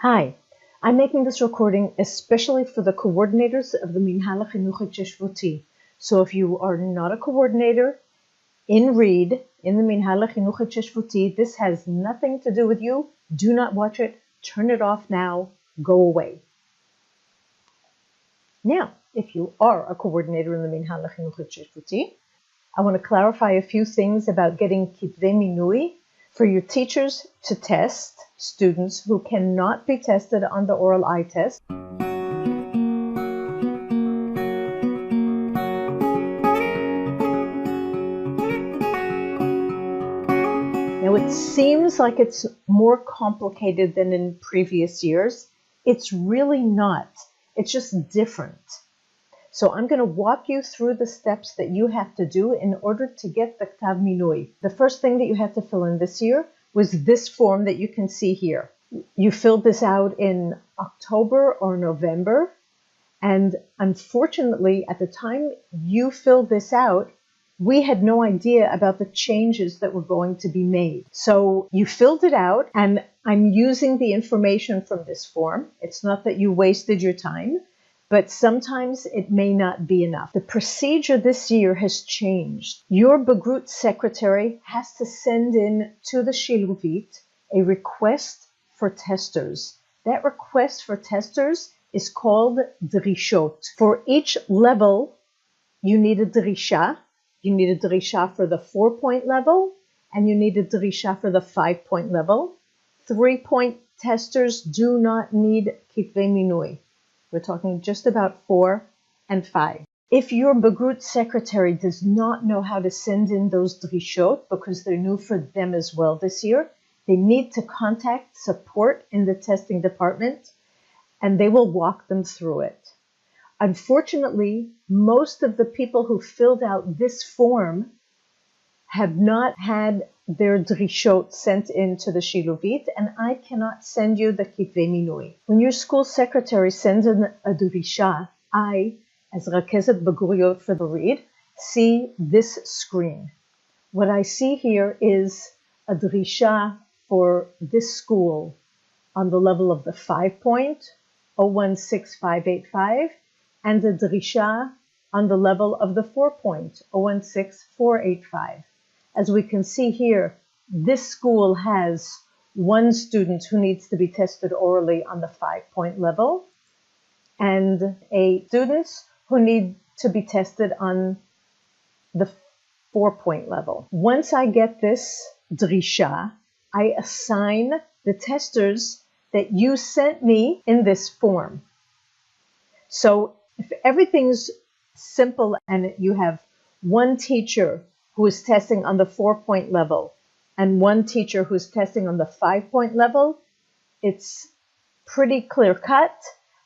Hi, I'm making this recording especially for the coordinators of the Minhal HaChinuch HaTyeshvuti. So if you are not a coordinator in READ, in the Minhal HaChinuch HaTyeshvuti, this has nothing to do with you. Do not watch it. Turn it off now. Go away. Now, if you are a coordinator in the Minhal HaChinuch HaTyeshvuti, I want to clarify a few things about getting Kitvei Minui for your teachers to test students who cannot be tested on the oral eye test. Now, it seems like it's more complicated than in previous years. It's really not. It's just different. So I'm going to walk you through the steps that you have to do in order to get the Ktav Minui. The first thing that you had to fill in this year was this form that you can see here. You filled this out in October or November, and unfortunately, at the time you filled this out, we had no idea about the changes that were going to be made. So you filled it out, and I'm using the information from this form. It's not that you wasted your time, but sometimes it may not be enough. The procedure this year has changed. Your Bagrut secretary has to send in to the Shiluvit a request for testers. That request for testers is called DRISHOT. For each level, you need a DRISHA. You need a DRISHA for the 4-point level, and you need a DRISHA for the 5-point level. 3-point testers do not need Kitvei Minui. We're talking just about 4 and 5. If your Bagrut secretary does not know how to send in those drishot, because they're new for them as well this year, they need to contact support in the testing department, and they will walk them through it. Unfortunately, most of the people who filled out this form have not had their drishot sent in to the Shiluvit, and I cannot send you the Kitvei Minui. When your school secretary sends in a drisha, I, as Rakezet Baguriot for the READ, see this screen. What I see here is a drisha for this school on the level of the 5-point, 016585, and a drisha on the level of the 4-point, 016485. As we can see here, this school has one student who needs to be tested orally on the 5-point level and a student who need to be tested on the 4-point level. Once I get this drisha, I assign the testers that you sent me in this form. So if everything's simple and you have one teacher who is testing on the 4-point level and one teacher who's testing on the 5-point level, it's pretty clear cut.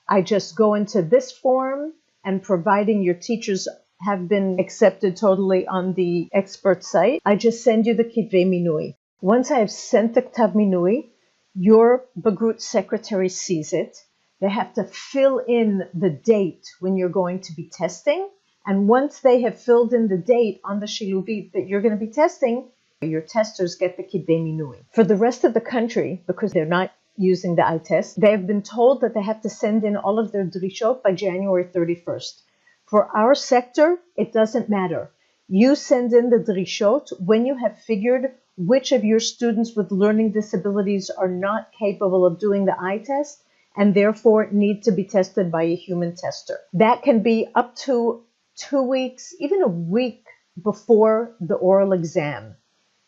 I just go into this form, and providing your teachers have been accepted totally on the expert site, I just send you the Kitvei Minui. Once I have sent the Ktav Minui, your Bagrut secretary sees it. They have to fill in the date when you're going to be testing. And once they have filled in the date on the Shiluvit that you're going to be testing, your testers get the Kitvei Minui. For the rest of the country, because they're not using the eye test, they have been told that they have to send in all of their drishot by January 31st. For our sector, it doesn't matter. You send in the drishot when you have figured which of your students with learning disabilities are not capable of doing the eye test and therefore need to be tested by a human tester. That can be up to 2 weeks, even a week before the oral exam.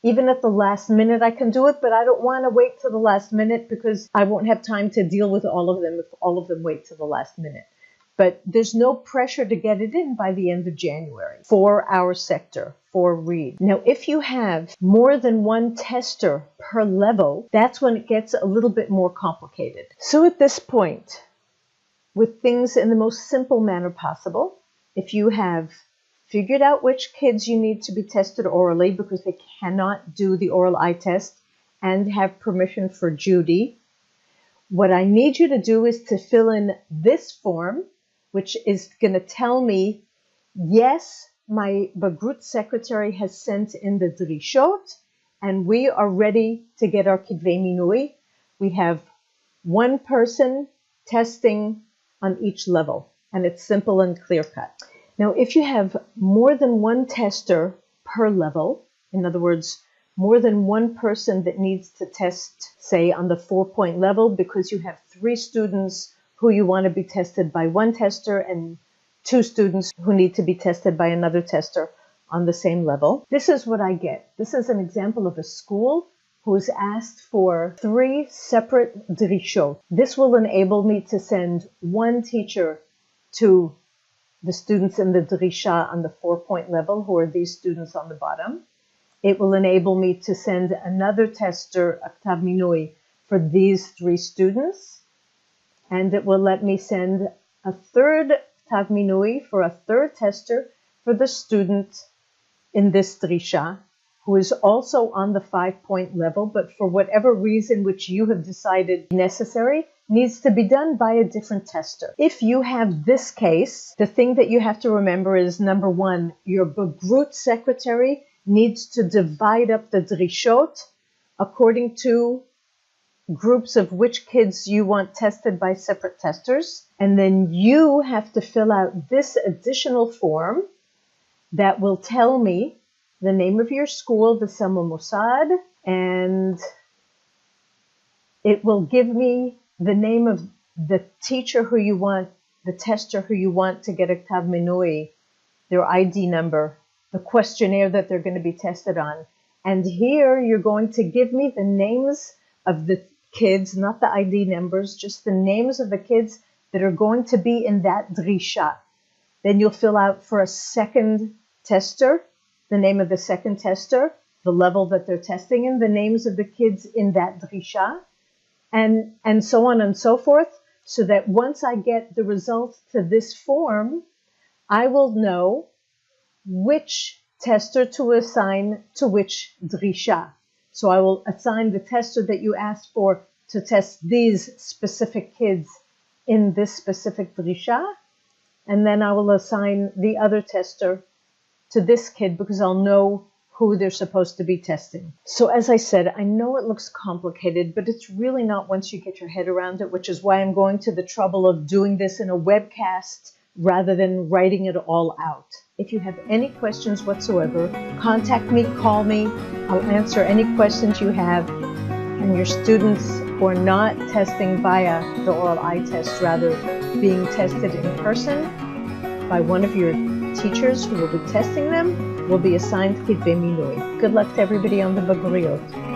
Even at the last minute I can do it, but I don't want to wait till the last minute because I won't have time to deal with all of them if all of them wait till the last minute. But there's no pressure to get it in by the end of January for our sector, for READ. Now, if you have more than one tester per level, that's when it gets a little bit more complicated. So at this point, with things in the most simple manner possible, if you have figured out which kids you need to be tested orally because they cannot do the oral eye test and have permission for Judy, what I need you to do is to fill in this form, which is going to tell me, yes, my Bagrut secretary has sent in the drishot, and we are ready to get our Kitvei Minui. We have one person testing on each level, and it's simple and clear-cut. Now, if you have more than one tester per level, in other words, more than one person that needs to test, say, on the 4-point level, because you have 3 students who you want to be tested by one tester and 2 students who need to be tested by another tester on the same level. This is what I get. This is an example of a school who's asked for 3 separate DRISHOT. This will enable me to send one teacher to the students in the DRISHA on the 4-point level, who are these students on the bottom. It will enable me to send another tester, a Ktav Minui, for these 3 students. And it will let me send a third Ktav Minui for a third tester for the student in this DRISHA, who is also on the 5-point level, but for whatever reason which you have decided necessary, needs to be done by a different tester. If you have this case, the thing that you have to remember is, number 1, your Bagrut secretary needs to divide up the DRISHOT according to groups of which kids you want tested by separate testers. And then you have to fill out this additional form that will tell me the name of your school, the MOED, and it will give me the name of the teacher who you want, the tester who you want to get a Ktav Minui, their ID number, the questionnaire that they're going to be tested on. And here you're going to give me the names of the kids, not the ID numbers, just the names of the kids that are going to be in that DRISHA. Then you'll fill out for a second tester, the name of the second tester, the level that they're testing in, the names of the kids in that DRISHA, and so on and so forth, so that once I get the results to this form, I will know which tester to assign to which DRISHA. So I will assign the tester that you asked for to test these specific kids in this specific DRISHA, and then I will assign the other tester to this kid because I'll know who they're supposed to be testing. So as I said, I know it looks complicated, but it's really not once you get your head around it, which is why I'm going to the trouble of doing this in a webcast rather than writing it all out. If you have any questions whatsoever, contact me, call me. I'll answer any questions you have. And your students who are not testing via the oral eye test, rather being tested in person by one of your teachers who will be testing them, will be assigned Kitvei Minui. Good luck to everybody on the Bagrut.